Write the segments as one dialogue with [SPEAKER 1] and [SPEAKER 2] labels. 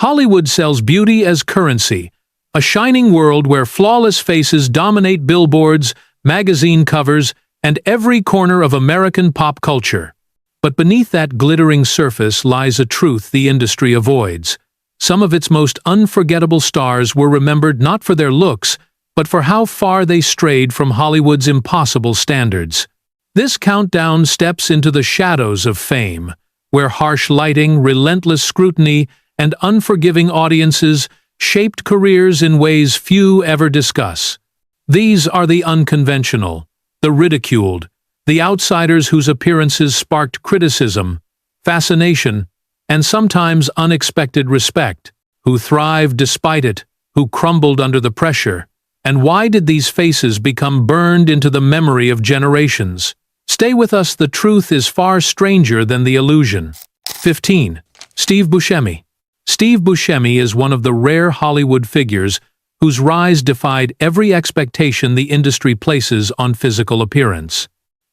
[SPEAKER 1] Hollywood sells beauty as currency, a shining world where flawless faces dominate billboards, magazine covers, and every corner of American pop culture. But beneath that glittering surface lies a truth the industry avoids. Some of its most unforgettable stars were remembered not for their looks, but for how far they strayed from Hollywood's impossible standards. This countdown steps into the shadows of fame, where harsh lighting, relentless scrutiny, and unforgiving audiences shaped careers in ways few ever discuss. These are the unconventional, the ridiculed, the outsiders whose appearances sparked criticism, fascination, and sometimes unexpected respect, who thrived despite it, who crumbled under the pressure. And why did these faces become burned into the memory of generations? Stay with us, the truth is far stranger than the illusion. 15. Steve Buscemi. Steve Buscemi is one of the rare Hollywood figures whose rise defied every expectation the industry places on physical appearance.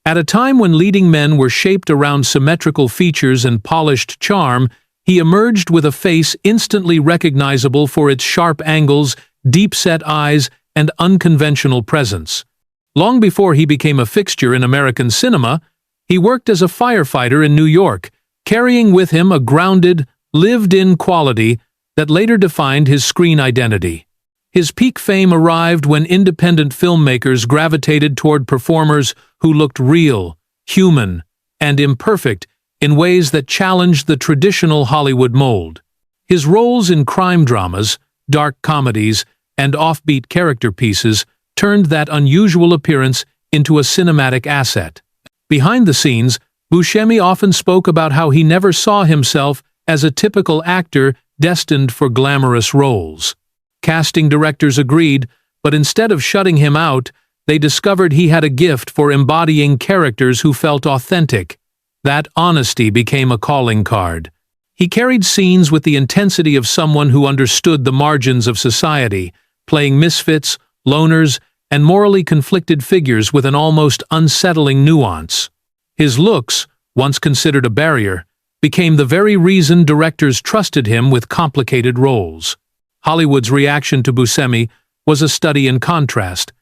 [SPEAKER 1] At a time when leading men were shaped around symmetrical features and polished charm, he emerged with a face instantly recognizable for its sharp angles, deep-set eyes, and unconventional presence. Long before he became a fixture in American cinema, he worked as a firefighter in New York, carrying with him a grounded, lived-in quality that later defined his screen identity. His peak fame arrived when independent filmmakers gravitated toward performers who looked real, human, and imperfect in ways that challenged the traditional Hollywood mold. His roles in crime dramas, dark comedies, and offbeat character pieces turned that unusual appearance into a cinematic asset. Behind the scenes, Buscemi often spoke about how he never saw himself as a typical actor destined for glamorous roles. Casting directors agreed, but instead of shutting him out, they discovered he had a gift for embodying characters who felt authentic. That honesty became a calling card. He carried scenes with the intensity of someone who understood the margins of society, playing misfits, loners, and morally conflicted figures with an almost unsettling nuance. His looks, once considered a barrier, became the very reason directors trusted him with complicated roles. Hollywood's reaction to Buscemi was a study in contrast.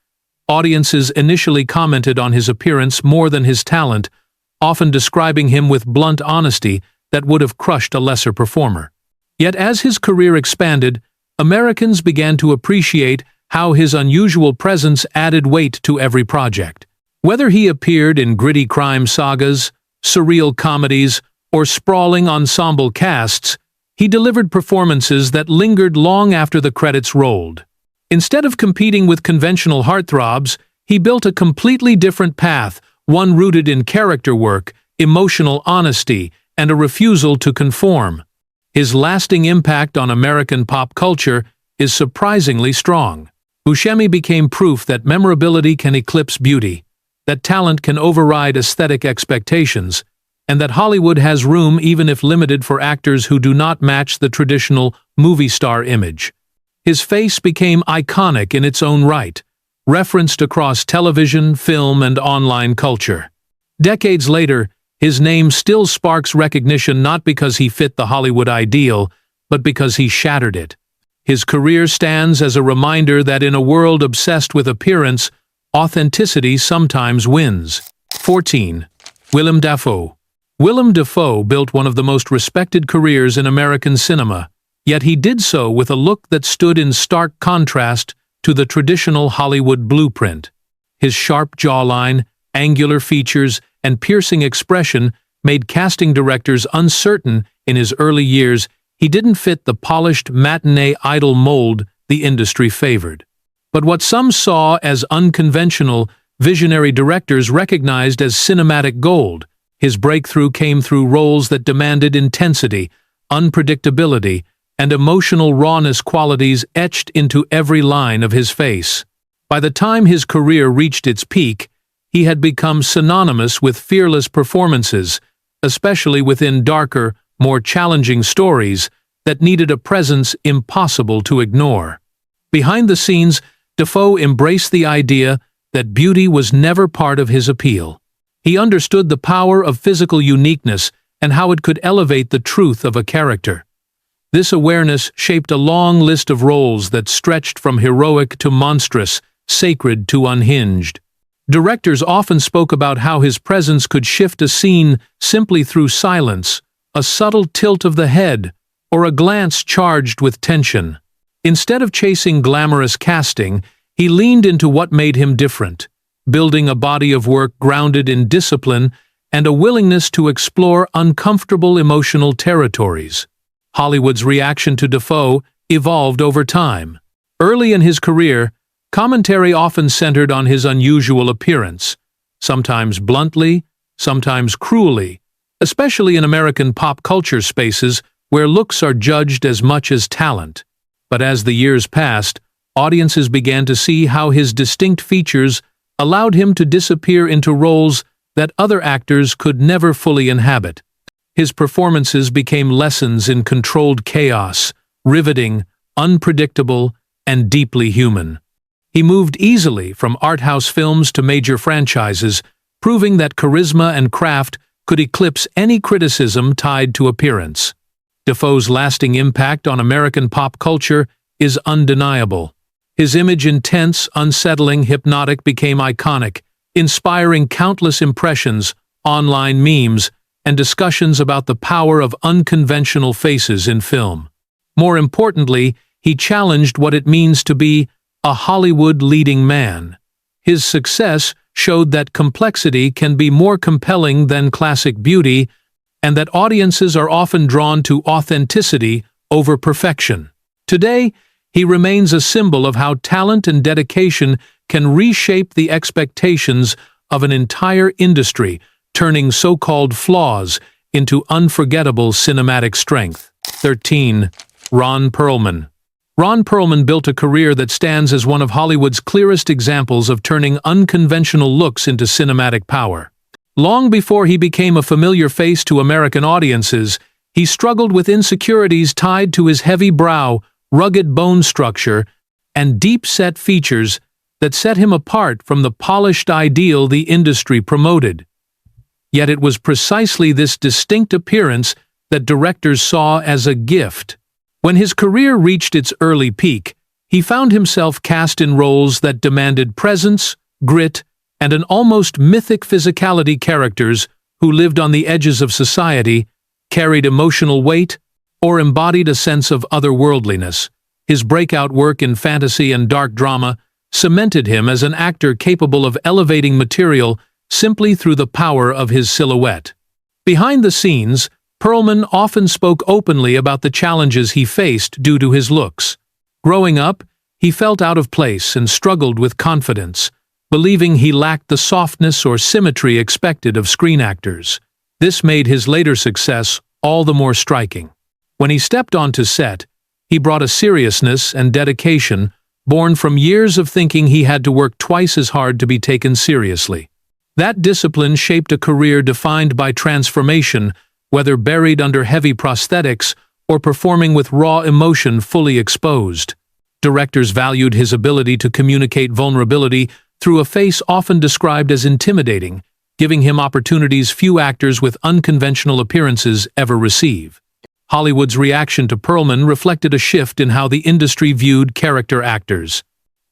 [SPEAKER 1] Audiences initially commented on his appearance more than his talent, often describing him with blunt honesty that would have crushed a lesser performer. Yet as his career expanded, Americans began to appreciate how his unusual presence added weight to every project. Whether he appeared in gritty crime sagas, surreal comedies, or sprawling ensemble casts, he delivered performances that lingered long after the credits rolled. Instead of competing with conventional heartthrobs, he built a completely different path, one rooted in character work, emotional honesty, and a refusal to conform. His lasting impact on American pop culture is surprisingly strong. Buscemi became proof that memorability can eclipse beauty, that talent can override aesthetic expectations, and that Hollywood has room even if limited for actors who do not match the traditional movie star image. His face became iconic in its own right, referenced across television, film, and online culture. Decades later, his name still sparks recognition not because he fit the Hollywood ideal, but because he shattered it. His career stands as a reminder that in a world obsessed with appearance, authenticity sometimes wins. 14. Willem Dafoe. Willem Dafoe built one of the most respected careers in American cinema, yet he did so with a look that stood in stark contrast to the traditional Hollywood blueprint. His sharp jawline, angular features, and piercing expression made casting directors uncertain in his early years he didn't fit the polished matinee idol mold the industry favored. But what some saw as unconventional, visionary directors recognized as cinematic gold. His breakthrough came through roles that demanded intensity, unpredictability, and emotional rawness, qualities etched into every line of his face. By the time his career reached its peak, he had become synonymous with fearless performances, especially within darker, more challenging stories that needed a presence impossible to ignore. Behind the scenes, Dafoe embraced the idea that beauty was never part of his appeal. He understood the power of physical uniqueness and how it could elevate the truth of a character. This awareness shaped a long list of roles that stretched from heroic to monstrous, sacred to unhinged. Directors often spoke about how his presence could shift a scene simply through silence, a subtle tilt of the head, or a glance charged with tension. Instead of chasing glamorous casting, he leaned into what made him different, building a body of work grounded in discipline and a willingness to explore uncomfortable emotional territories. Hollywood's reaction to Dafoe evolved over time. Early in his career, commentary often centered on his unusual appearance, sometimes bluntly, sometimes cruelly, especially in American pop culture spaces where looks are judged as much as talent. But as the years passed, audiences began to see how his distinct features allowed him to disappear into roles that other actors could never fully inhabit. His performances became lessons in controlled chaos, riveting, unpredictable, and deeply human. He moved easily from art house films to major franchises, proving that charisma and craft could eclipse any criticism tied to appearance. Dafoe's lasting impact on American pop culture is undeniable. His image, intense, unsettling, hypnotic, became iconic, inspiring countless impressions, online memes, and discussions about the power of unconventional faces in film. More importantly, he challenged what it means to be a Hollywood leading man. His success showed that complexity can be more compelling than classic beauty, and that audiences are often drawn to authenticity over perfection. Today, he remains a symbol of how talent and dedication can reshape the expectations of an entire industry, turning so-called flaws into unforgettable cinematic strength. 13. Ron Perlman. Ron Perlman built a career that stands as one of Hollywood's clearest examples of turning unconventional looks into cinematic power. Long before he became a familiar face to American audiences, he struggled with insecurities tied to his heavy brow, rugged bone structure, and deep-set features that set him apart from the polished ideal the industry promoted. Yet it was precisely this distinct appearance that directors saw as a gift. When his career reached its early peak, he found himself cast in roles that demanded presence, grit, and an almost mythic physicality. Characters who lived on the edges of society, carried emotional weight, or embodied a sense of otherworldliness. His breakout work in fantasy and dark drama cemented him as an actor capable of elevating material simply through the power of his silhouette. Behind the scenes, Perlman often spoke openly about the challenges he faced due to his looks. Growing up, he felt out of place and struggled with confidence, believing he lacked the softness or symmetry expected of screen actors. This made his later success all the more striking. When he stepped onto set, he brought a seriousness and dedication born from years of thinking he had to work twice as hard to be taken seriously. That discipline shaped a career defined by transformation, whether buried under heavy prosthetics or performing with raw emotion fully exposed. Directors valued his ability to communicate vulnerability through a face often described as intimidating, giving him opportunities few actors with unconventional appearances ever receive. Hollywood's reaction to Perlman reflected a shift in how the industry viewed character actors.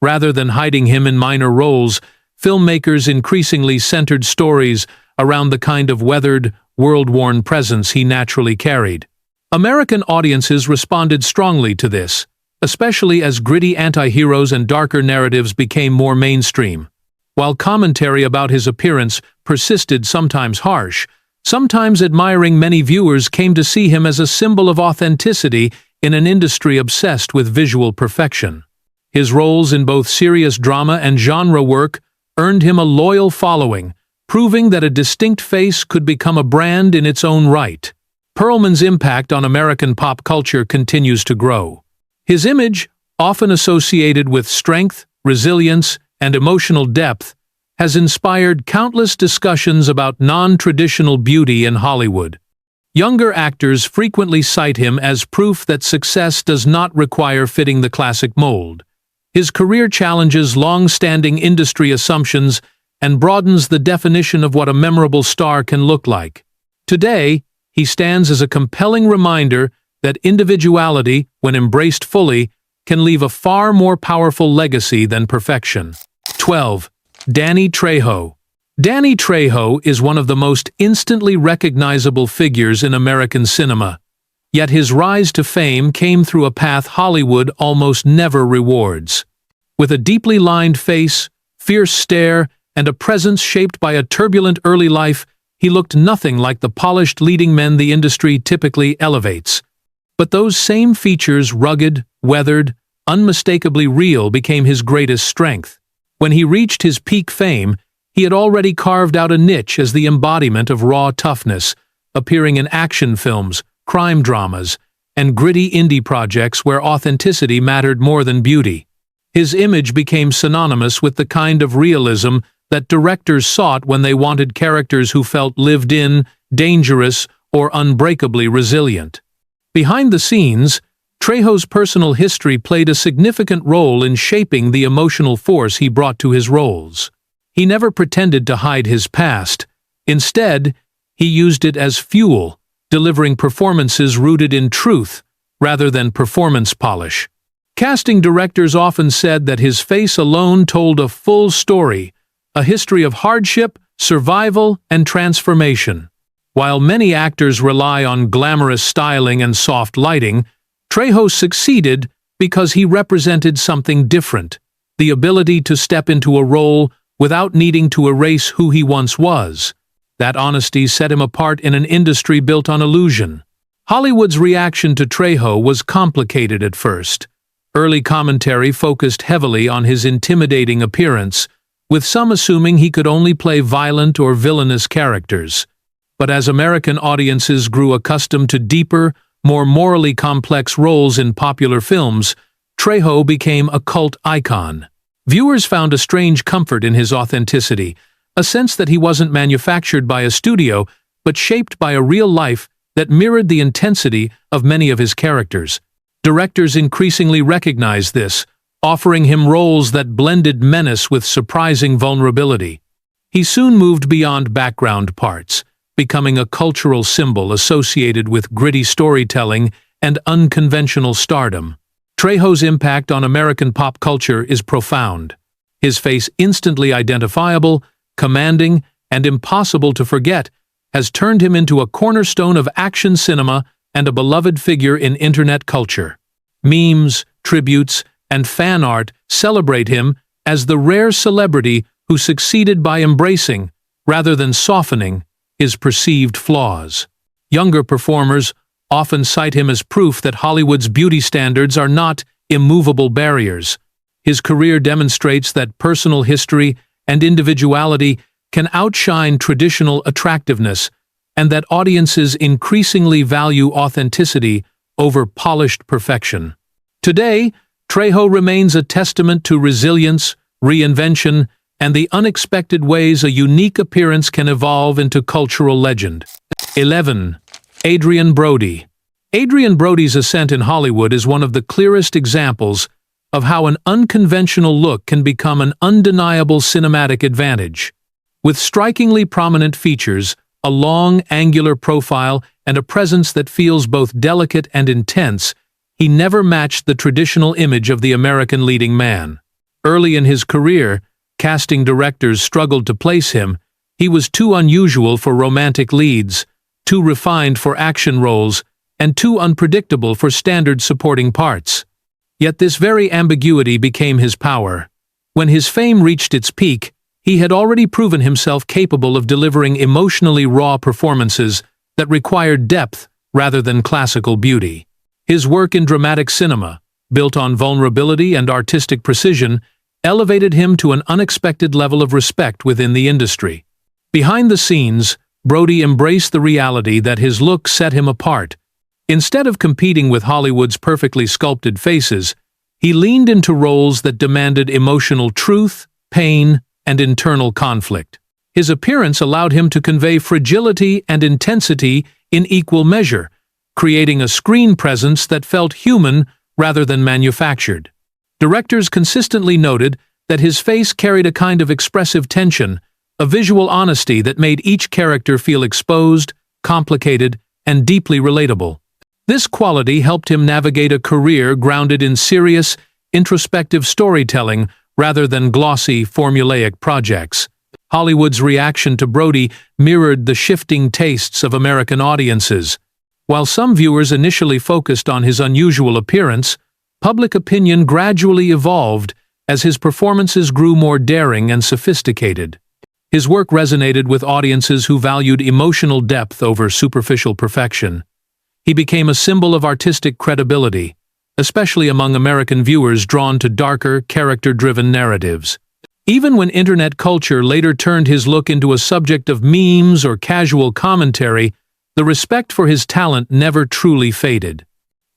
[SPEAKER 1] Rather than hiding him in minor roles, filmmakers increasingly centered stories around the kind of weathered, world-worn presence he naturally carried. American audiences responded strongly to this, especially as gritty anti-heroes and darker narratives became more mainstream. While commentary about his appearance persisted, sometimes harsh, sometimes admiring, many viewers came to see him as a symbol of authenticity in an industry obsessed with visual perfection. His roles in both serious drama and genre work earned him a loyal following, proving that a distinct face could become a brand in its own right. Perlman's impact on American pop culture continues to grow. His image, often associated with strength, resilience, and emotional depth, has inspired countless discussions about non-traditional beauty in Hollywood. Younger actors frequently cite him as proof that success does not require fitting the classic mold. His career challenges long-standing industry assumptions and broadens the definition of what a memorable star can look like. Today, he stands as a compelling reminder that individuality, when embraced fully, can leave a far more powerful legacy than perfection. 12. Danny Trejo. Danny Trejo is one of the most instantly recognizable figures in American cinema, yet his rise to fame came through a path Hollywood almost never rewards. With a deeply lined face, fierce stare, and a presence shaped by a turbulent early life, he looked nothing like the polished leading men the industry typically elevates. But those same features, rugged, weathered, unmistakably real, became his greatest strength. When he reached his peak fame, he had already carved out a niche as the embodiment of raw toughness, appearing in action films, crime dramas, and gritty indie projects where authenticity mattered more than beauty. His image became synonymous with the kind of realism that directors sought when they wanted characters who felt lived in, dangerous, or unbreakably resilient. Behind the scenes, Trejo's personal history played a significant role in shaping the emotional force he brought to his roles. He never pretended to hide his past. Instead, he used it as fuel, delivering performances rooted in truth rather than performance polish. Casting directors often said that his face alone told a full story, a history of hardship, survival, and transformation. While many actors rely on glamorous styling and soft lighting, Trejo succeeded because he represented something different, the ability to step into a role without needing to erase who he once was. That honesty set him apart in an industry built on illusion. Hollywood's reaction to Trejo was complicated at first. Early commentary focused heavily on his intimidating appearance, with some assuming he could only play violent or villainous characters. But as American audiences grew accustomed to deeper, more morally complex roles in popular films, Trejo became a cult icon. Viewers found a strange comfort in his authenticity, a sense that he wasn't manufactured by a studio, but shaped by a real life that mirrored the intensity of many of his characters. Directors increasingly recognized this, offering him roles that blended menace with surprising vulnerability. He soon moved beyond background parts, becoming a cultural symbol associated with gritty storytelling and unconventional stardom. Trejo's impact on American pop culture is profound. His face, instantly identifiable, commanding, and impossible to forget, has turned him into a cornerstone of action cinema and a beloved figure in internet culture. Memes, tributes, and fan art celebrate him as the rare celebrity who succeeded by embracing, rather than softening, his perceived flaws. Younger performers often cite him as proof that Hollywood's beauty standards are not immovable barriers. His career demonstrates that personal history and individuality can outshine traditional attractiveness, and that audiences increasingly value authenticity over polished perfection. Today, Trejo remains a testament to resilience, reinvention, and the unexpected ways a unique appearance can evolve into cultural legend. 11. Adrien Brody. Adrien Brody's ascent in Hollywood is one of the clearest examples of how an unconventional look can become an undeniable cinematic advantage. With strikingly prominent features, a long, angular profile, and a presence that feels both delicate and intense, he never matched the traditional image of the American leading man. Early in his career, casting directors struggled to place him. He was too unusual for romantic leads, too refined for action roles, and too unpredictable for standard supporting parts. Yet this very ambiguity became his power. When his fame reached its peak, he had already proven himself capable of delivering emotionally raw performances that required depth rather than classical beauty. His work in dramatic cinema, built on vulnerability and artistic precision, elevated him to an unexpected level of respect within the industry. Behind the scenes, Brody embraced the reality that his look set him apart. Instead of competing with Hollywood's perfectly sculpted faces, he leaned into roles that demanded emotional truth, pain, and internal conflict. His appearance allowed him to convey fragility and intensity in equal measure, creating a screen presence that felt human rather than manufactured. Directors consistently noted that his face carried a kind of expressive tension, a visual honesty that made each character feel exposed, complicated, and deeply relatable. This quality helped him navigate a career grounded in serious, introspective storytelling rather than glossy, formulaic projects. Hollywood's reaction to Brody mirrored the shifting tastes of American audiences. While some viewers initially focused on his unusual appearance, public opinion gradually evolved as his performances grew more daring and sophisticated. His work resonated with audiences who valued emotional depth over superficial perfection. He became a symbol of artistic credibility, especially among American viewers drawn to darker, character-driven narratives. Even when internet culture later turned his look into a subject of memes or casual commentary, the respect for his talent never truly faded.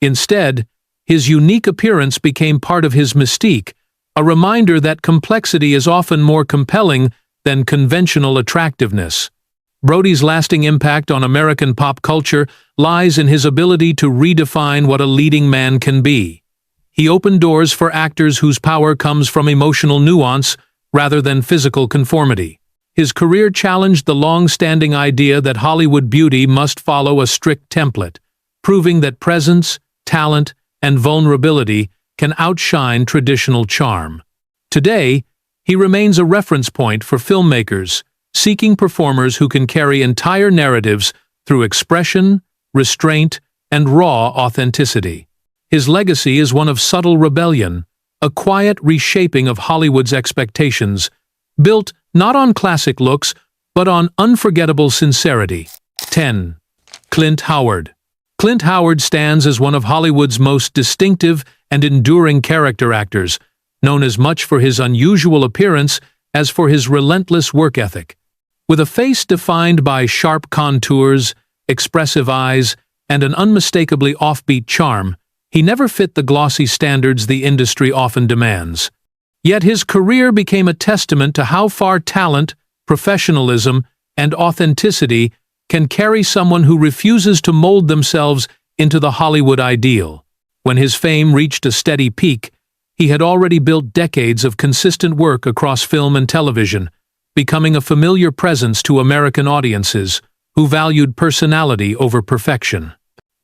[SPEAKER 1] Instead, his unique appearance became part of his mystique, a reminder that complexity is often more compelling than conventional attractiveness. Brody's lasting impact on American pop culture lies in his ability to redefine what a leading man can be. He opened doors for actors whose power comes from emotional nuance rather than physical conformity. His career challenged the long-standing idea that Hollywood beauty must follow a strict template, proving that presence, talent, and vulnerability can outshine traditional charm. Today, he remains a reference point for filmmakers, seeking performers who can carry entire narratives through expression, restraint, and raw authenticity. His legacy is one of subtle rebellion, a quiet reshaping of Hollywood's expectations, built not on classic looks, but on unforgettable sincerity. 10. Clint Howard. Clint Howard stands as one of Hollywood's most distinctive and enduring character actors, known as much for his unusual appearance as for his relentless work ethic. With a face defined by sharp contours, expressive eyes, and an unmistakably offbeat charm, he never fit the glossy standards the industry often demands. Yet his career became a testament to how far talent, professionalism, and authenticity can carry someone who refuses to mold themselves into the Hollywood ideal. When his fame reached a steady peak, he had already built decades of consistent work across film and television, becoming a familiar presence to American audiences who valued personality over perfection.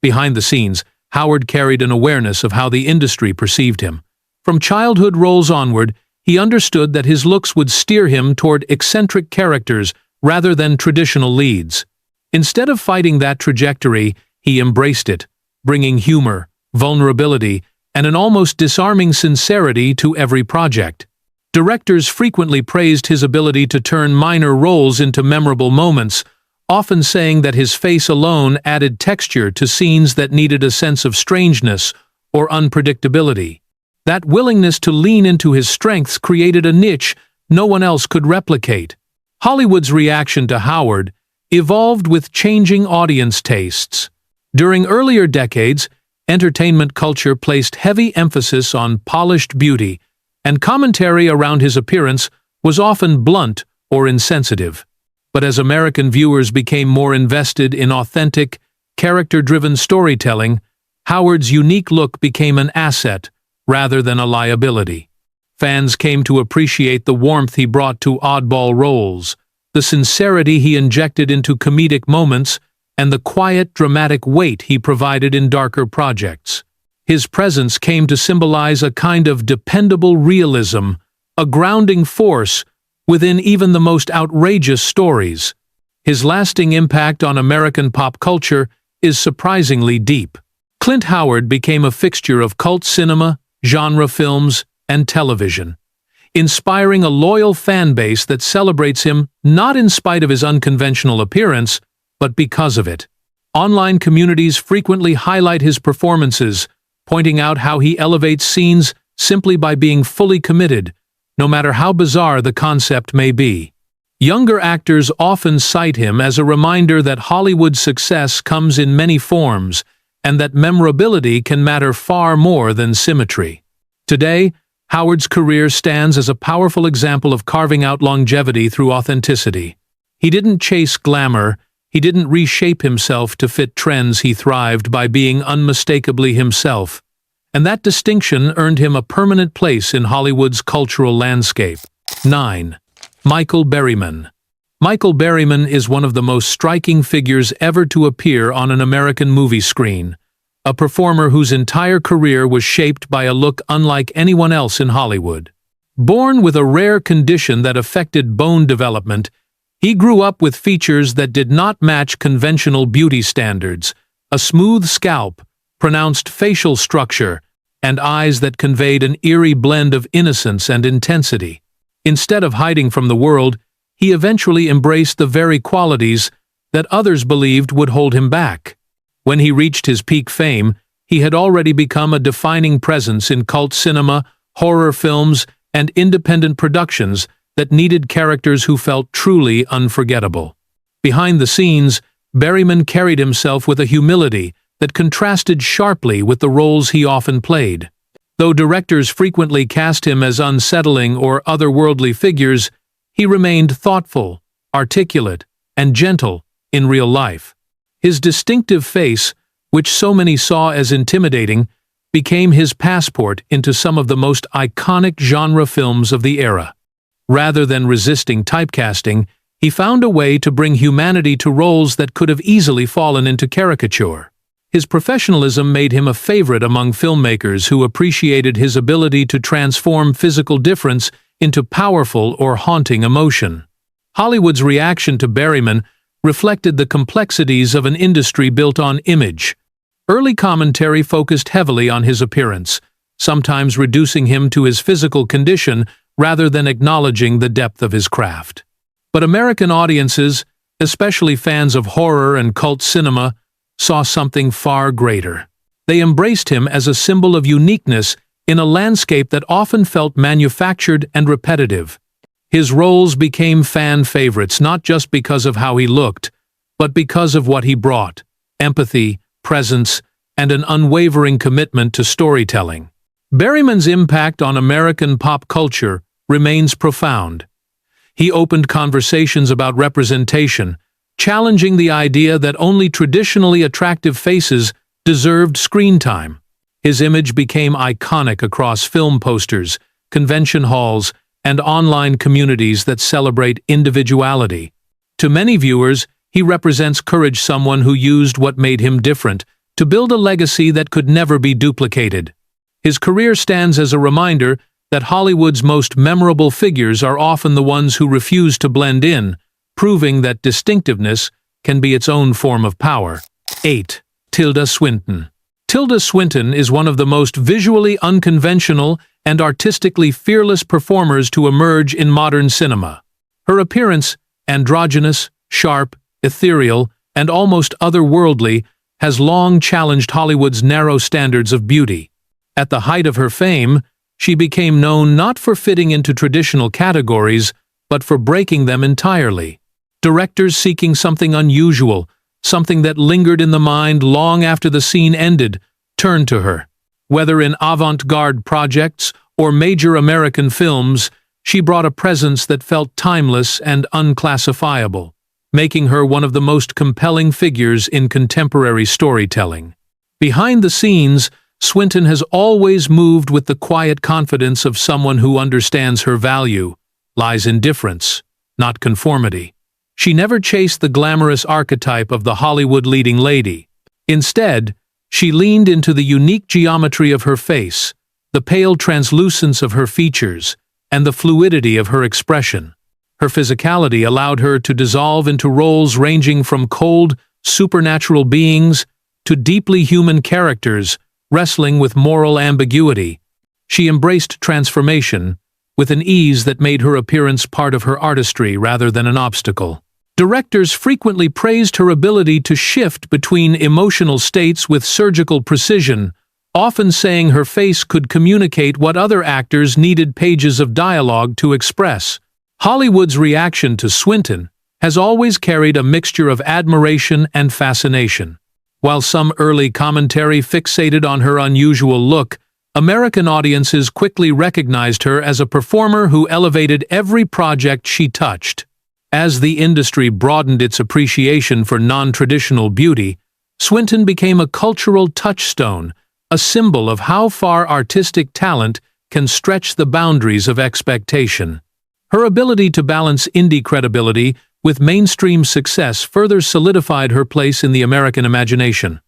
[SPEAKER 1] Behind the scenes, Howard carried an awareness of how the industry perceived him. From childhood roles onward, he understood that his looks would steer him toward eccentric characters rather than traditional leads. Instead of fighting that trajectory, he embraced it, bringing humor, vulnerability, and an almost disarming sincerity to every project. Directors frequently praised his ability to turn minor roles into memorable moments, often saying that his face alone added texture to scenes that needed a sense of strangeness or unpredictability. That willingness to lean into his strengths created a niche no one else could replicate. Hollywood's reaction to Howard evolved with changing audience tastes. During earlier decades, entertainment culture placed heavy emphasis on polished beauty, and commentary around his appearance was often blunt or insensitive. But as American viewers became more invested in authentic, character-driven storytelling, Howard's unique look became an asset rather than a liability. Fans came to appreciate the warmth he brought to oddball roles, the sincerity he injected into comedic moments, and the quiet, dramatic weight he provided in darker projects. His presence came to symbolize a kind of dependable realism, a grounding force within even the most outrageous stories. His lasting impact on American pop culture is surprisingly deep. Clint Howard became a fixture of cult cinema, genre films, and television, inspiring a loyal fan base that celebrates him not in spite of his unconventional appearance, but because of it. Online communities frequently highlight his performances, pointing out how he elevates scenes simply by being fully committed, no matter how bizarre the concept may be. Younger actors often cite him as a reminder that Hollywood's success comes in many forms, and that memorability can matter far more than symmetry. Today, Howard's career stands as a powerful example of carving out longevity through authenticity. He didn't chase glamour, he didn't reshape himself to fit trends. He thrived by being unmistakably himself, and that distinction earned him a permanent place in Hollywood's cultural landscape. 9. Michael Berryman. Michael Berryman is one of the most striking figures ever to appear on an American movie screen, a performer whose entire career was shaped by a look unlike anyone else in Hollywood. Born with a rare condition that affected bone development, he grew up with features that did not match conventional beauty standards: a smooth scalp, pronounced facial structure, and eyes that conveyed an eerie blend of innocence and intensity. Instead of hiding from the world, he eventually embraced the very qualities that others believed would hold him back. When he reached his peak fame, he had already become a defining presence in cult cinema, horror films, and independent productions that needed characters who felt truly unforgettable. Behind the scenes, Berryman carried himself with a humility that contrasted sharply with the roles he often played. Though directors frequently cast him as unsettling or otherworldly figures, he remained thoughtful, articulate, and gentle in real life. His distinctive face, which so many saw as intimidating, became his passport into some of the most iconic genre films of the era. Rather than resisting typecasting, he found a way to bring humanity to roles that could have easily fallen into caricature. His professionalism made him a favorite among filmmakers who appreciated his ability to transform physical difference into powerful or haunting emotion. Hollywood's reaction to Berryman reflected the complexities of an industry built on image. Early commentary focused heavily on his appearance, sometimes reducing him to his physical condition rather than acknowledging the depth of his craft. But American audiences, especially fans of horror and cult cinema, saw something far greater. They embraced him as a symbol of uniqueness in a landscape that often felt manufactured and repetitive. His roles became fan favorites not just because of how he looked, but because of what he brought: empathy, presence, and an unwavering commitment to storytelling. Berryman's impact on American pop culture remains profound. He opened conversations about representation, challenging the idea that only traditionally attractive faces deserved screen time. His image became iconic across film posters, convention halls, and online communities that celebrate individuality. To many viewers, he represents courage, someone who used what made him different to build a legacy that could never be duplicated. His career stands as a reminder that Hollywood's most memorable figures are often the ones who refuse to blend in, proving that distinctiveness can be its own form of power. 8. Tilda Swinton. Tilda Swinton is one of the most visually unconventional and artistically fearless performers to emerge in modern cinema. Her appearance, androgynous, sharp, ethereal, and almost otherworldly, has long challenged Hollywood's narrow standards of beauty. At the height of her fame, she became known not for fitting into traditional categories, but for breaking them entirely. Directors seeking something unusual, something that lingered in the mind long after the scene ended, turned to her. Whether in avant-garde projects or major American films, she brought a presence that felt timeless and unclassifiable, making her one of the most compelling figures in contemporary storytelling. Behind the scenes, Swinton has always moved with the quiet confidence of someone who understands her value lies in difference, not conformity. She never chased the glamorous archetype of the Hollywood leading lady. Instead, she leaned into the unique geometry of her face, the pale translucence of her features, and the fluidity of her expression. Her physicality allowed her to dissolve into roles ranging from cold, supernatural beings to deeply human characters wrestling with moral ambiguity. She embraced transformation with an ease that made her appearance part of her artistry rather than an obstacle. Directors frequently praised her ability to shift between emotional states with surgical precision, often saying her face could communicate what other actors needed pages of dialogue to express. Hollywood's reaction to Swinton has always carried a mixture of admiration and fascination. While some early commentary fixated on her unusual look, American audiences quickly recognized her as a performer who elevated every project she touched. As the industry broadened its appreciation for non-traditional beauty, Swinton became a cultural touchstone, a symbol of how far artistic talent can stretch the boundaries of expectation. Her ability to balance indie credibility with mainstream success further solidified her place in the American imagination.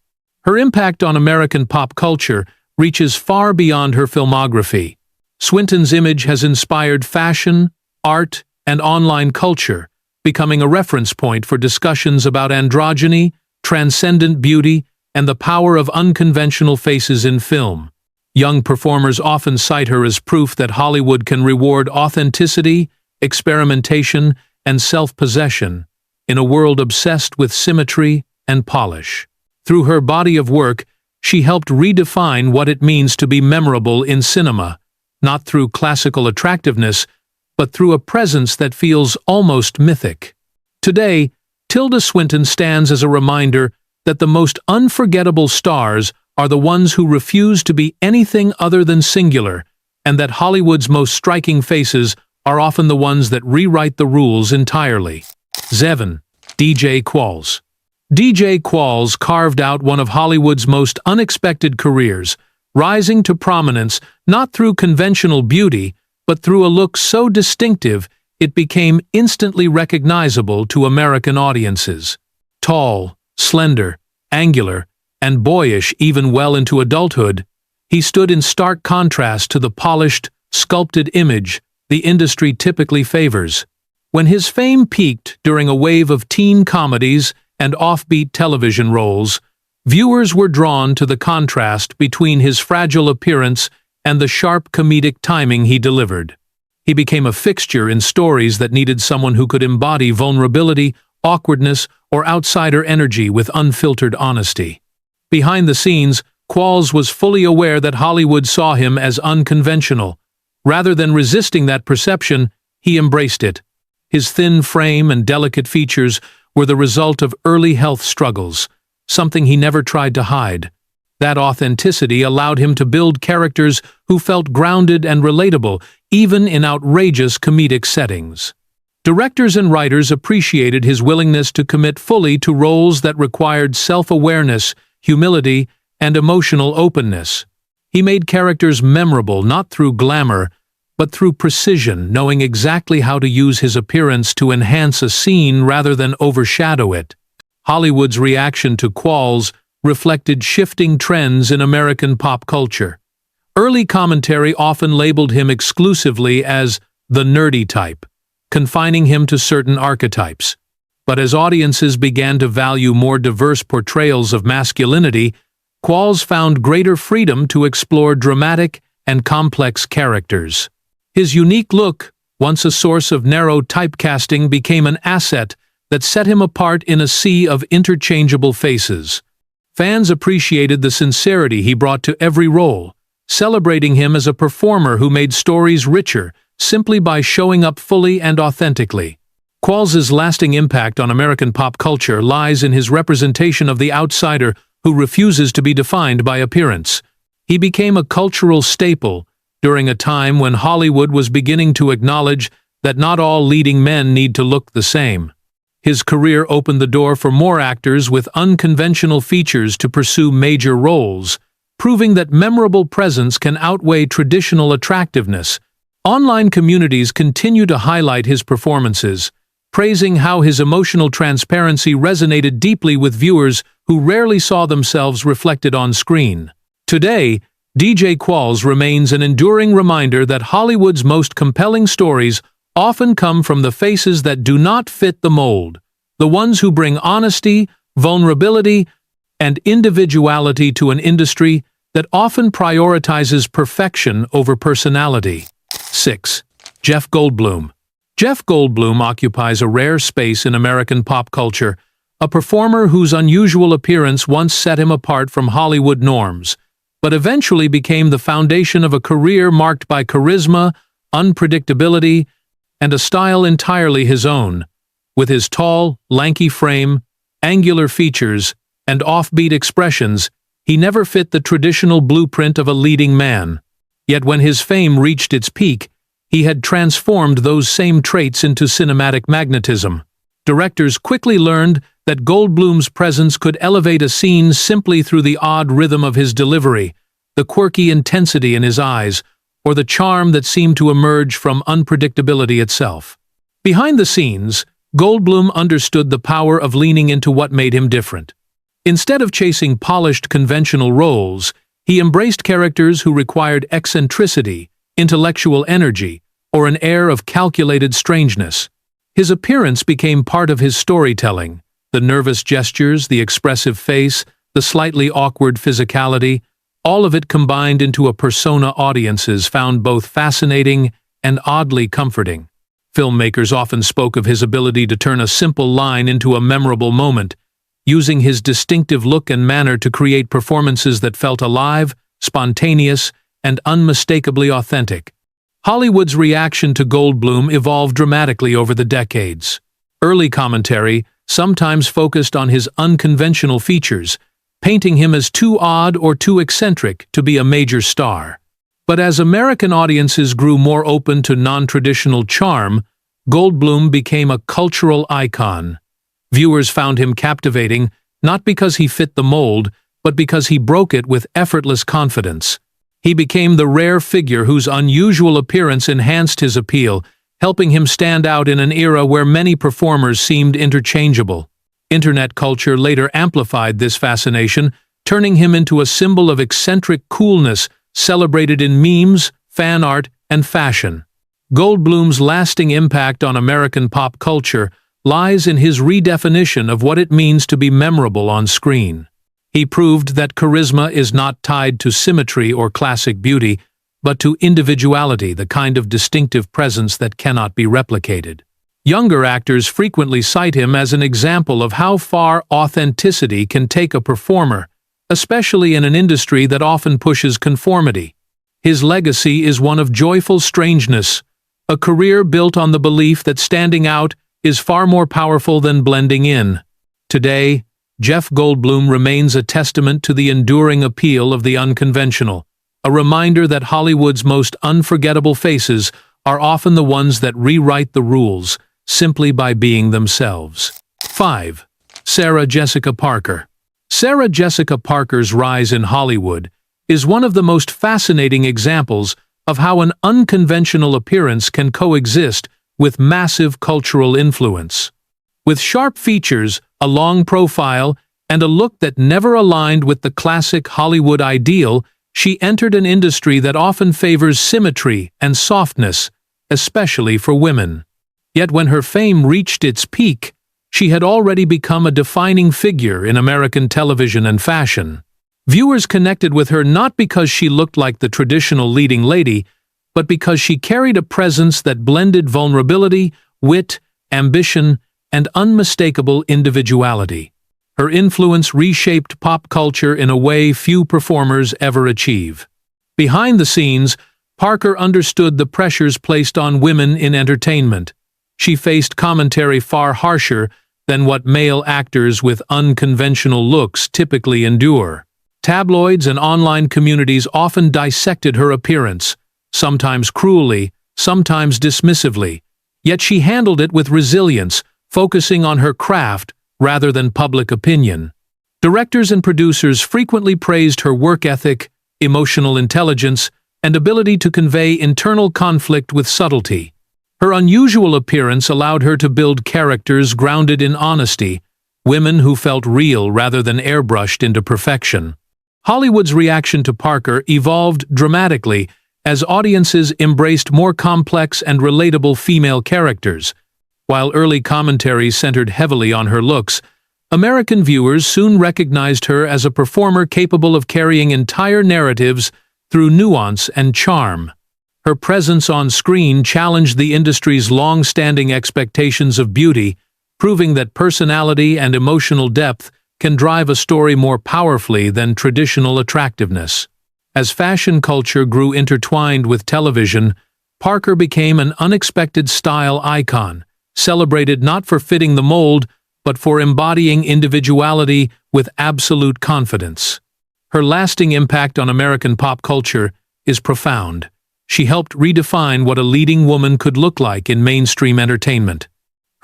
[SPEAKER 1] Her impact on American pop culture reaches far beyond her filmography. Swinton's image has inspired fashion, art, and online culture, becoming a reference point for discussions about androgyny, transcendent beauty, and the power of unconventional faces in film. Young performers often cite her as proof that Hollywood can reward authenticity, experimentation, and self-possession in a world obsessed with symmetry and polish. Through her body of work, she helped redefine what it means to be memorable in cinema, not through classical attractiveness, but through a presence that feels almost mythic. Today, Tilda Swinton stands as a reminder that the most unforgettable stars are the ones who refuse to be anything other than singular, and that Hollywood's most striking faces are often the ones that rewrite the rules entirely. 7. DJ Qualls. DJ Qualls carved out one of Hollywood's most unexpected careers, rising to prominence not through conventional beauty, but through a look so distinctive it became instantly recognizable to American audiences. Tall, slender, angular, and boyish even well into adulthood, he stood in stark contrast to the polished, sculpted image the industry typically favors. When his fame peaked during a wave of teen comedies and offbeat television roles, viewers were drawn to the contrast between his fragile appearance and the sharp comedic timing he delivered. He became a fixture in stories that needed someone who could embody vulnerability, awkwardness, or outsider energy with unfiltered honesty. Behind the scenes, Qualls was fully aware that Hollywood saw him as unconventional. Rather than resisting that perception, he embraced it. His thin frame and delicate features were the result of early health struggles, something he never tried to hide. That authenticity allowed him to build characters who felt grounded and relatable, even in outrageous comedic settings. Directors and writers appreciated his willingness to commit fully to roles that required self-awareness, humility, and emotional openness. He made characters memorable not through glamour, but through precision, knowing exactly how to use his appearance to enhance a scene rather than overshadow it. Hollywood's reaction to Qualls reflected shifting trends in American pop culture. Early commentary often labeled him exclusively as the nerdy type, confining him to certain archetypes. But as audiences began to value more diverse portrayals of masculinity, Qualls found greater freedom to explore dramatic and complex characters. His unique look, once a source of narrow typecasting, became an asset that set him apart in a sea of interchangeable faces. Fans appreciated the sincerity he brought to every role, celebrating him as a performer who made stories richer simply by showing up fully and authentically. Qualls' lasting impact on American pop culture lies in his representation of the outsider who refuses to be defined by appearance. He became a cultural staple during a time when Hollywood was beginning to acknowledge that not all leading men need to look the same. His career opened the door for more actors with unconventional features to pursue major roles, proving that memorable presence can outweigh traditional attractiveness. Online communities continue to highlight his performances, praising how his emotional transparency resonated deeply with viewers who rarely saw themselves reflected on screen. Today, DJ Qualls remains an enduring reminder that Hollywood's most compelling stories often come from the faces that do not fit the mold, the ones who bring honesty, vulnerability, and individuality to an industry that often prioritizes perfection over personality. 6. Jeff Goldblum. Jeff Goldblum occupies a rare space in American pop culture, a performer whose unusual appearance once set him apart from Hollywood norms, but eventually became the foundation of a career marked by charisma, unpredictability, and a style entirely his own. With his tall, lanky frame, angular features, and offbeat expressions, he never fit the traditional blueprint of a leading man. Yet when his fame reached its peak, he had transformed those same traits into cinematic magnetism. Directors quickly learned that Goldblum's presence could elevate a scene simply through the odd rhythm of his delivery, the quirky intensity in his eyes, or the charm that seemed to emerge from unpredictability itself. Behind the scenes, Goldblum understood the power of leaning into what made him different. Instead of chasing polished conventional roles, he embraced characters who required eccentricity, intellectual energy, or an air of calculated strangeness. His appearance became part of his storytelling. The nervous gestures, the expressive face, the slightly awkward physicality, all of it combined into a persona audiences found both fascinating and oddly comforting. Filmmakers often spoke of his ability to turn a simple line into a memorable moment, using his distinctive look and manner to create performances that felt alive, spontaneous, and unmistakably authentic. Hollywood's reaction to Goldblum evolved dramatically over the decades. Early commentary sometimes focused on his unconventional features, painting him as too odd or too eccentric to be a major star. But as American audiences grew more open to non-traditional charm, Goldblum became a cultural icon. Viewers found him captivating, not because he fit the mold, but because he broke it with effortless confidence. He became the rare figure whose unusual appearance enhanced his appeal, helping him stand out in an era where many performers seemed interchangeable. Internet culture later amplified this fascination, turning him into a symbol of eccentric coolness celebrated in memes, fan art, and fashion. Goldblum's lasting impact on American pop culture lies in his redefinition of what it means to be memorable on screen. He proved that charisma is not tied to symmetry or classic beauty, but to individuality, the kind of distinctive presence that cannot be replicated. Younger actors frequently cite him as an example of how far authenticity can take a performer, especially in an industry that often pushes conformity. His legacy is one of joyful strangeness, a career built on the belief that standing out is far more powerful than blending in. Today, Jeff Goldblum remains a testament to the enduring appeal of the unconventional, a reminder that Hollywood's most unforgettable faces are often the ones that rewrite the rules simply by being themselves. 5. Sarah Jessica Parker. Sarah Jessica Parker's rise in Hollywood is one of the most fascinating examples of how an unconventional appearance can coexist with massive cultural influence. With sharp features, a long profile, and a look that never aligned with the classic Hollywood ideal, she entered an industry that often favors symmetry and softness, especially for women. Yet when her fame reached its peak, she had already become a defining figure in American television and fashion. Viewers connected with her not because she looked like the traditional leading lady, but because she carried a presence that blended vulnerability, wit, ambition, and unmistakable individuality. Her influence reshaped pop culture in a way few performers ever achieve. Behind the scenes, Parker understood the pressures placed on women in entertainment. She faced commentary far harsher than what male actors with unconventional looks typically endure. Tabloids and online communities often dissected her appearance, sometimes cruelly, sometimes dismissively, yet she handled it with resilience, focusing on her craft rather than public opinion. Directors and producers frequently praised her work ethic, emotional intelligence, and ability to convey internal conflict with subtlety. Her unusual appearance allowed her to build characters grounded in honesty, women who felt real rather than airbrushed into perfection. Hollywood's reaction to Parker evolved dramatically as audiences embraced more complex and relatable female characters. While early commentaries centered heavily on her looks, American viewers soon recognized her as a performer capable of carrying entire narratives through nuance and charm. Her presence on screen challenged the industry's long-standing expectations of beauty, proving that personality and emotional depth can drive a story more powerfully than traditional attractiveness. As fashion culture grew intertwined with television, Parker became an unexpected style icon, celebrated not for fitting the mold, but for embodying individuality with absolute confidence. Her lasting impact on American pop culture is profound. She helped redefine what a leading woman could look like in mainstream entertainment.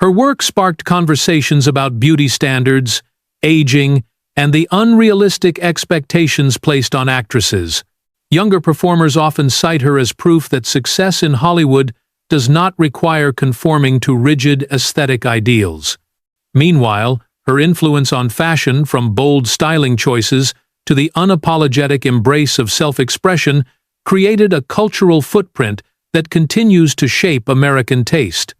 [SPEAKER 1] Her work sparked conversations about beauty standards, aging, and the unrealistic expectations placed on actresses. Younger performers often cite her as proof that success in Hollywood does not require conforming to rigid aesthetic ideals. Meanwhile, Her influence on fashion, from bold styling choices to the unapologetic embrace of self-expression, created a cultural footprint that continues to shape American taste.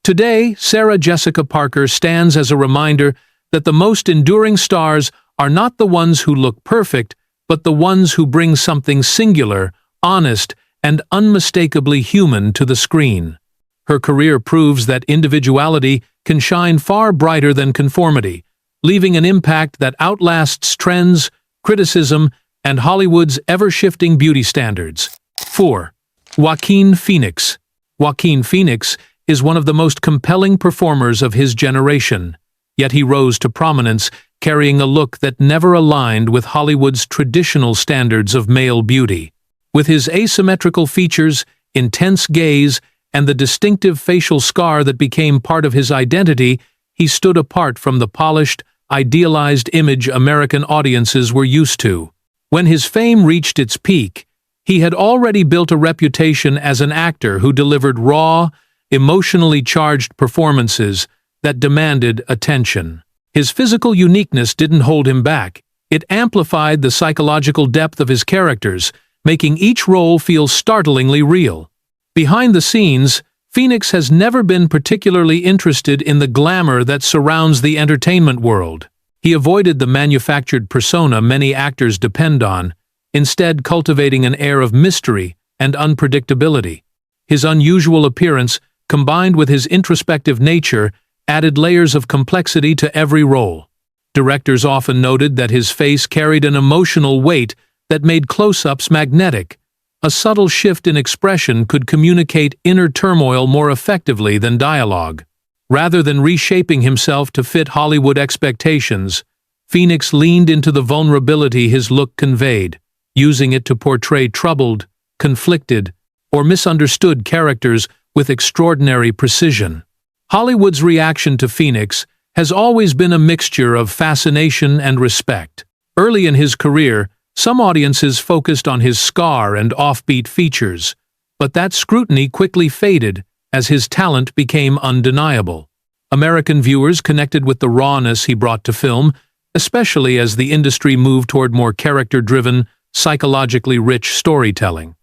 [SPEAKER 1] Today, Sarah Jessica Parker stands as a reminder that the most enduring stars are not the ones who look perfect, but the ones who bring something singular, honest, and unmistakably human to the screen. Her career proves that individuality can shine far brighter than conformity, leaving an impact that outlasts trends, criticism, and Hollywood's ever-shifting beauty standards. 4. Joaquin Phoenix. Joaquin Phoenix is one of the most compelling performers of his generation, yet he rose to prominence carrying a look that never aligned with Hollywood's traditional standards of male beauty. With his asymmetrical features, intense gaze, and the distinctive facial scar that became part of his identity, he stood apart from the polished, idealized image American audiences were used to. When his fame reached its peak, he had already built a reputation as an actor who delivered raw, emotionally charged performances that demanded attention. His physical uniqueness didn't hold him back. It amplified the psychological depth of his characters, making each role feel startlingly real. Behind the scenes, Phoenix has never been particularly interested in the glamour that surrounds the entertainment world. He avoided the manufactured persona many actors depend on, instead cultivating an air of mystery and unpredictability. His unusual appearance, combined with his introspective nature, added layers of complexity to every role. Directors often noted that his face carried an emotional weight that made close-ups magnetic. A subtle shift in expression could communicate inner turmoil more effectively than dialogue. Rather than reshaping himself to fit Hollywood expectations, Phoenix leaned into the vulnerability his look conveyed, using it to portray troubled, conflicted, or misunderstood characters with extraordinary precision. Hollywood's reaction to Phoenix has always been a mixture of fascination and respect. Early in his career, some audiences focused on his scar and offbeat features, but that scrutiny quickly faded as his talent became undeniable. American viewers connected with the rawness he brought to film, especially as the industry moved toward more character-driven, psychologically rich storytelling.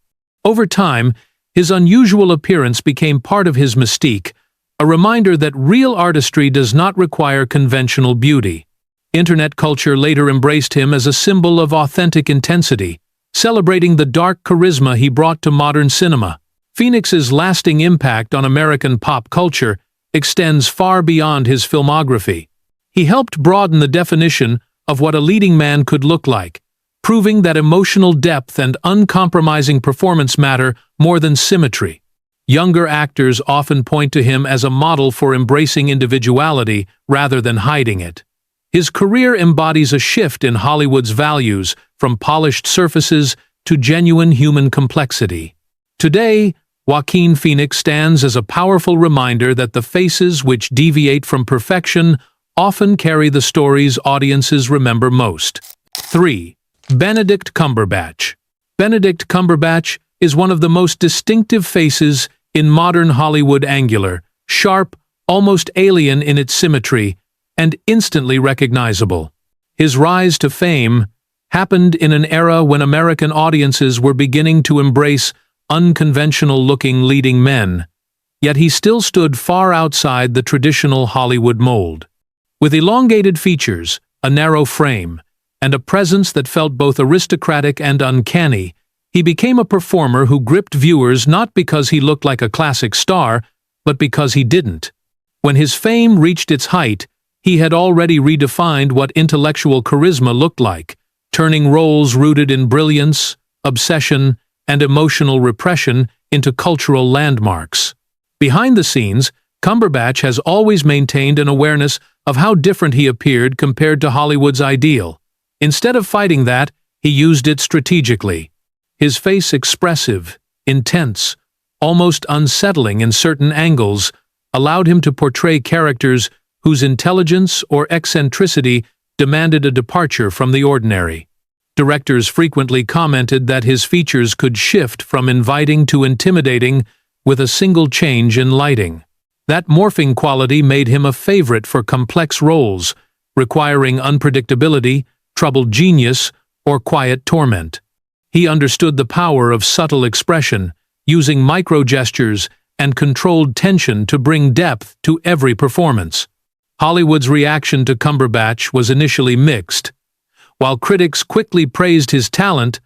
[SPEAKER 1] Over time, his unusual appearance became part of his mystique, a reminder that real artistry does not require conventional beauty. Internet culture later embraced him as a symbol of authentic intensity, celebrating the dark charisma he brought to modern cinema. Phoenix's lasting impact on American pop culture extends far beyond his filmography. He helped broaden the definition of what a leading man could look like, proving that emotional depth and uncompromising performance matter more than symmetry. Younger actors often point to him as a model for embracing individuality rather than hiding it. His career embodies a shift in Hollywood's values, from polished surfaces to genuine human complexity. Today, Joaquin Phoenix stands as a powerful reminder that the faces which deviate from perfection often carry the stories audiences remember most. 3. Benedict Cumberbatch. Benedict Cumberbatch is one of the most distinctive faces in modern Hollywood. Angular, sharp, almost alien in its symmetry, and instantly recognizable. His rise to fame happened in an era when American audiences were beginning to embrace unconventional-looking leading men, yet he still stood far outside the traditional Hollywood mold. With elongated features, a narrow frame, and a presence that felt both aristocratic and uncanny, he became a performer who gripped viewers not because he looked like a classic star, but because he didn't. When his fame reached its height, he had already redefined what intellectual charisma looked like, turning roles rooted in brilliance, obsession, and emotional repression into cultural landmarks. Behind the scenes, Cumberbatch has always maintained an awareness of how different he appeared compared to Hollywood's ideal. Instead of fighting that, he used it strategically. His face expressive, intense, almost unsettling in certain angles, allowed him to portray characters whose intelligence or eccentricity demanded a departure from the ordinary. Directors frequently commented that his features could shift from inviting to intimidating with a single change in lighting. That morphing quality made him a favorite for complex roles, requiring unpredictability, troubled genius, or quiet torment. He understood the power of subtle expression, using micro-gestures and controlled tension to bring depth to every performance. Hollywood's reaction to Cumberbatch was initially mixed. While critics quickly praised his talent,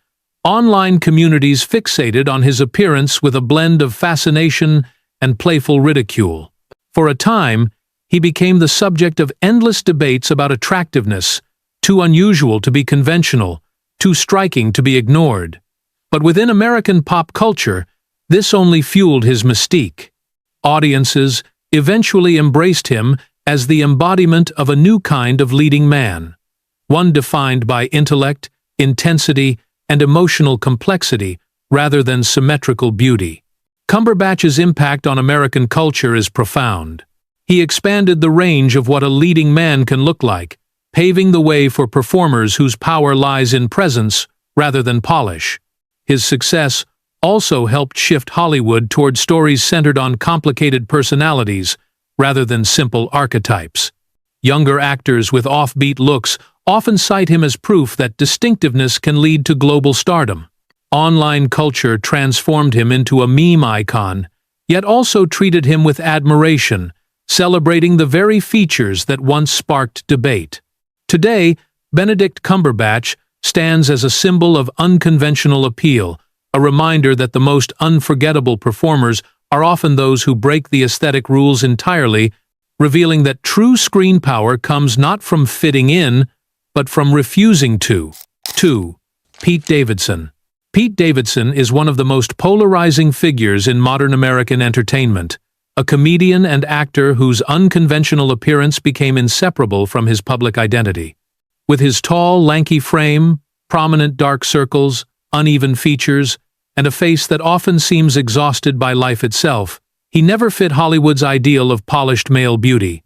[SPEAKER 1] online communities fixated on his appearance with a blend of fascination and playful ridicule. For a time, he became the subject of endless debates about attractiveness, too unusual to be conventional, too striking to be ignored. But within American pop culture, this only fueled his mystique. Audiences eventually embraced him as the embodiment of a new kind of leading man, one defined by intellect, intensity, and emotional complexity rather than symmetrical beauty. Cumberbatch's impact on American culture is profound. He expanded the range of what a leading man can look like, paving the way for performers whose power lies in presence rather than polish. His success also helped shift Hollywood toward stories centered on complicated personalities rather than simple archetypes. Younger actors with offbeat looks often cite him as proof that distinctiveness can lead to global stardom. Online culture transformed him into a meme icon, yet also treated him with admiration, celebrating the very features that once sparked debate. Today, Benedict Cumberbatch stands as a symbol of unconventional appeal, a reminder that the most unforgettable performers are often those who break the aesthetic rules entirely, revealing that true screen power comes not from fitting in, but from refusing to. 2. Pete Davidson. Pete Davidson is one of the most polarizing figures in modern American entertainment, a comedian and actor whose unconventional appearance became inseparable from his public identity. With his tall, lanky frame, prominent dark circles, uneven features, and a face that often seems exhausted by life itself, he never fit Hollywood's ideal of polished male beauty.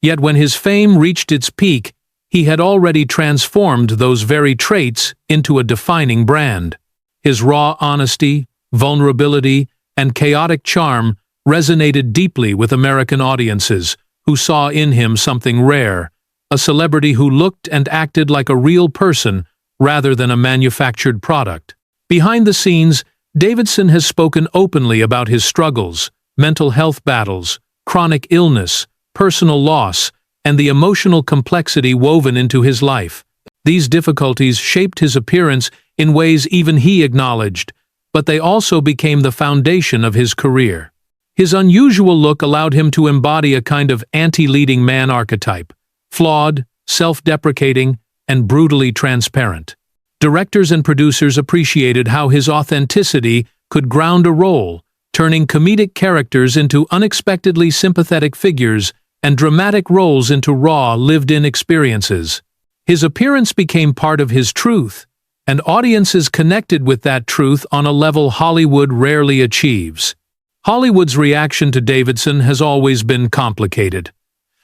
[SPEAKER 1] Yet when his fame reached its peak, he had already transformed those very traits into a defining brand. His raw honesty, vulnerability, and chaotic charm resonated deeply with American audiences, who saw in him something rare, a celebrity who looked and acted like a real person rather than a manufactured product. Behind the scenes, Davidson has spoken openly about his struggles, mental health battles, chronic illness, personal loss, and the emotional complexity woven into his life. These difficulties shaped his appearance in ways even he acknowledged, but they also became the foundation of his career. His unusual look allowed him to embody a kind of anti-leading man archetype, flawed, self-deprecating, and brutally transparent. Directors and producers appreciated how his authenticity could ground a role, turning comedic characters into unexpectedly sympathetic figures and dramatic roles into raw, lived-in experiences. His appearance became part of his truth, and audiences connected with that truth on a level Hollywood rarely achieves. Hollywood's reaction to Davidson has always been complicated.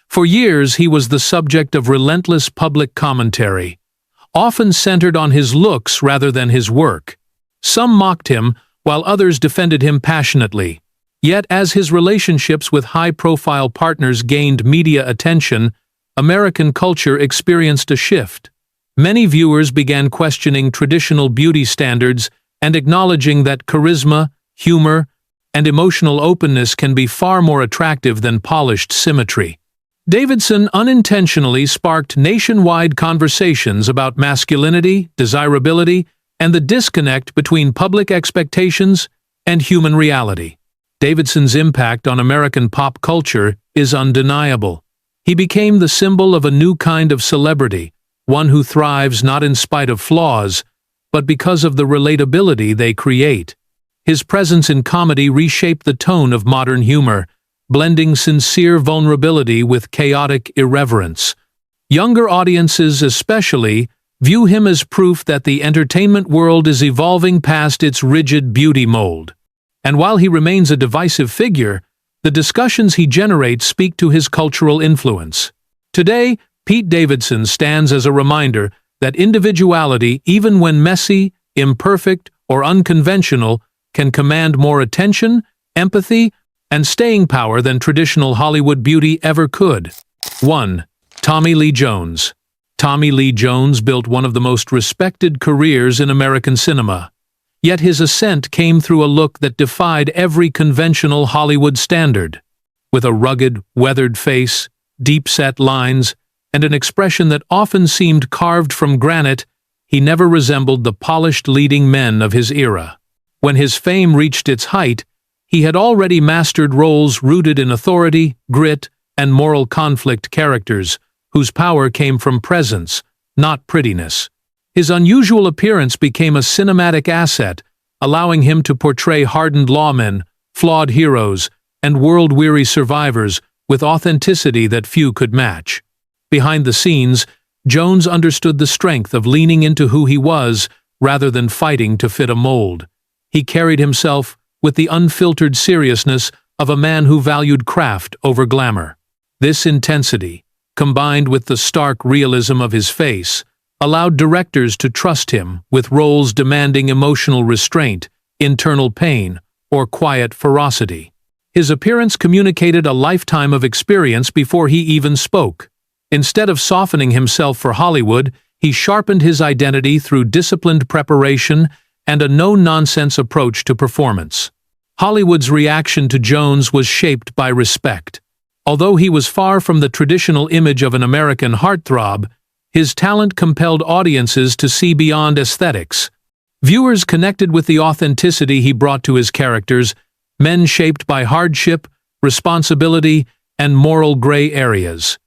[SPEAKER 1] For years, he was the subject of relentless public commentary, often centered on his looks rather than his work. Some mocked him, while others defended him passionately. Yet, as his relationships with high-profile partners gained media attention, American culture experienced a shift. Many viewers began questioning traditional beauty standards and acknowledging that charisma, humor, and emotional openness can be far more attractive than polished symmetry. Davidson unintentionally sparked nationwide conversations about masculinity, desirability, and the disconnect between public expectations and human reality. Davidson's impact on American pop culture is undeniable. He became the symbol of a new kind of celebrity, one who thrives not in spite of flaws, but because of the relatability they create. His presence in comedy reshaped the tone of modern humor, blending sincere vulnerability with chaotic irreverence. Younger audiences especially view him as proof that the entertainment world is evolving past its rigid beauty mold. And while he remains a divisive figure, the discussions he generates speak to his cultural influence. Today, Pete Davidson stands as a reminder that individuality, even when messy, imperfect, or unconventional, can command more attention, empathy, and staying power than traditional Hollywood beauty ever could. 1. Tommy Lee Jones. Tommy Lee Jones built one of the most respected careers in American cinema. Yet his ascent came through a look that defied every conventional Hollywood standard. With a rugged, weathered face, deep-set lines, and an expression that often seemed carved from granite, he never resembled the polished leading men of his era. When his fame reached its height, he had already mastered roles rooted in authority, grit, and moral conflict characters, whose power came from presence, not prettiness. His unusual appearance became a cinematic asset, allowing him to portray hardened lawmen, flawed heroes, and world-weary survivors with authenticity that few could match. Behind the scenes, Jones understood the strength of leaning into who he was rather than fighting to fit a mold. He carried himself with the unfiltered seriousness of a man who valued craft over glamour. This intensity, combined with the stark realism of his face, allowed directors to trust him with roles demanding emotional restraint, internal pain, or quiet ferocity. His appearance communicated a lifetime of experience before he even spoke. Instead of softening himself for Hollywood, he sharpened his identity through disciplined preparation and a no-nonsense approach to performance. Hollywood's reaction to Jones was shaped by respect. Although he was far from the traditional image of an American heartthrob, his talent compelled audiences to see beyond aesthetics. Viewers connected with the authenticity he brought to his characters, men shaped by hardship, responsibility, and moral gray areas.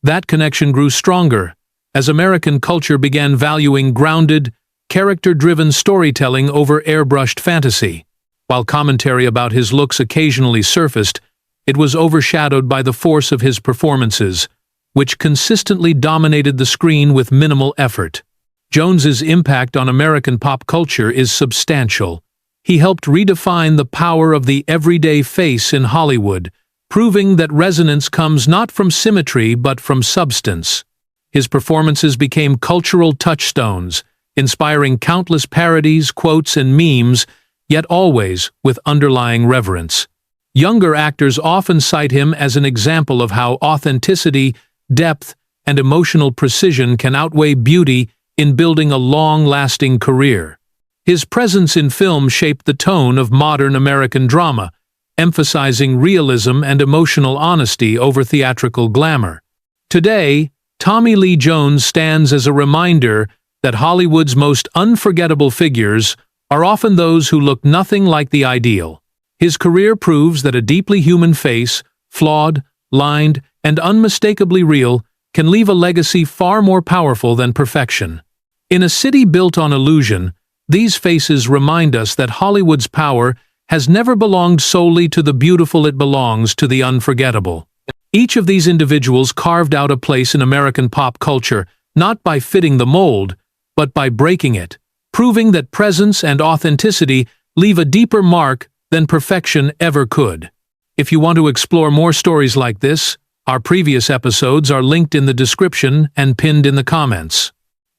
[SPEAKER 1] That connection grew stronger as American culture began valuing grounded, character-driven storytelling over airbrushed fantasy. While commentary about his looks occasionally surfaced, it was overshadowed by the force of his performances, which consistently dominated the screen with minimal effort. Jones's impact on American pop culture is substantial. He helped redefine the power of the everyday face in Hollywood, proving that resonance comes not from symmetry but from substance. His performances became cultural touchstones, inspiring countless parodies, quotes, and memes, yet always with underlying reverence. Younger actors often cite him as an example of how authenticity, depth, and emotional precision can outweigh beauty in building a long-lasting career. His presence in film shaped the tone of modern American drama, emphasizing realism and emotional honesty over theatrical glamour. Today, Tommy Lee Jones stands as a reminder that Hollywood's most unforgettable figures are often those who look nothing like the ideal. His career proves that a deeply human face, flawed, lined, and unmistakably real, can leave a legacy far more powerful than perfection. In a city built on illusion, these faces remind us that Hollywood's power has never belonged solely to the beautiful, it belongs to the unforgettable. Each of these individuals carved out a place in American pop culture, not by fitting the mold, but by breaking it, proving that presence and authenticity leave a deeper mark than perfection ever could. If you want to explore more stories like this, our previous episodes are linked in the description and pinned in the comments.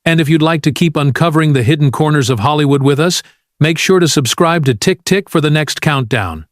[SPEAKER 1] And if you'd like to keep uncovering the hidden corners of Hollywood with us, make sure to subscribe to Tick Tick for the next countdown.